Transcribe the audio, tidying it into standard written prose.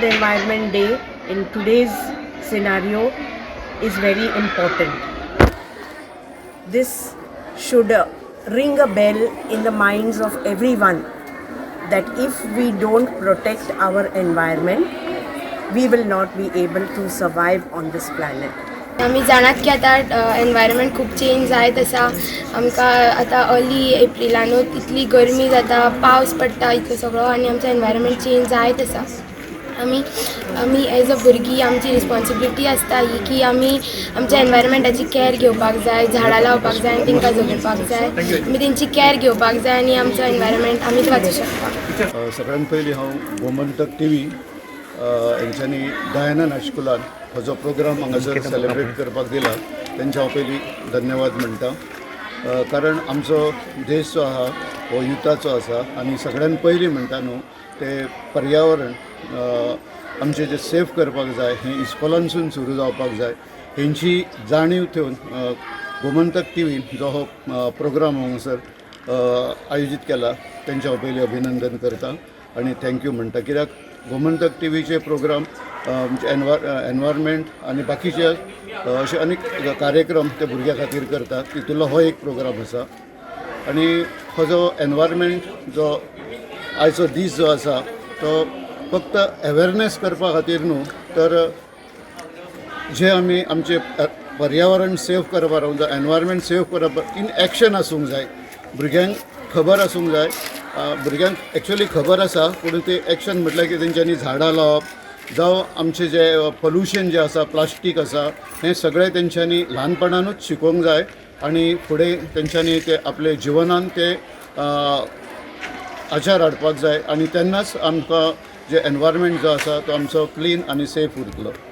World Environment Day in today's scenario is very important. This should ring a bell in the minds of everyone that if we don't protect our environment, we will not be able to survive on this planet. आमी जाणात की आतां environment खूब change जायत आसा. आमकां आतां early एप्रिलानूच इतली गरमी जाता, पावस पडटा इतलो सगळो आनी आमचो एनवायरमेंट चेंज जायत आसा. आमी एज अ भुरगीं आमची रिस्पॉन्सिबिलिटी आसता ही की आमी आमच्या एनवायरमेंटाची कॅर घेवपाक जाय, झाडां लावपाक जाय आनी तांकां जगोवपाक जाय. आमी तेंची कॅर घेवपाक जाय आनी आमचो एनवायरमेंट आमीच वाचूंक शकता. सगळ्यात पयलीं हांव गोमंतक टीव्ही हेंच्यांनी दयानंद हायस्कुलान हो जो प्रोग्राम हांगासर सेलिब्रेट करपाक दिला तेंच्या हांव पयलीं धन्यवाद म्हणटा. कारण आमचो देश जो आहा हो युथाचो आसा आनी सगळ्यात पयलीं म्हणटा न्हू ते पर्यावरण आमचे जे सेफ करपाक जाय हें इस्कॉलांसून सुरू जावपाक जाय. हेंची जाणीव ठेवन गोमंतक टीव्हीन जो हो प्रोग्राम हांगासर आयोजीत केला तेंचें हांव पयलीं अभिनंदन करता आनी थँक्यू म्हणटा. कित्याक गोमंतक टीव्हीचे प्रोग्राम एनवायरमेंट आनी बाकीचे अशे अनेक कार्यक्रम ते भुरग्यां खातीर करतात. तितूंतलो हो एक प्रोग्राम आसा. आनी हो जो एनवायरमेंट जो आयचो दीस जो आसा तो फक्त अवेरनेस करपा खातीर न्हू तर जे आमी आमचे पर्यावरण सेफ करपाक जाय, एनवायरमेंट सेफ करप इन एक्शन आसूंक जाय. भुरग्यांक खबर आसूंक जाय. भुरग्यांक एक्चुअली खबर आसा पूण ते एक्शन म्हटल्यार की तेंच्यांनी झाडां लावप जावं आमचे जे पोल्युशन जे आसा प्लास्टीक आसा हें सगळें तेंच्यांनी ल्हानपणानूच शिकोवंक जाय आनी फुडें तेंच्यांनी ते आपले जिवनान ते आचार हाडपाक जाय आनी तेन्नाच आमकां जे एनवायरमेंट जो आसा तो आमचो क्लीन आनी सेफ उरतलो.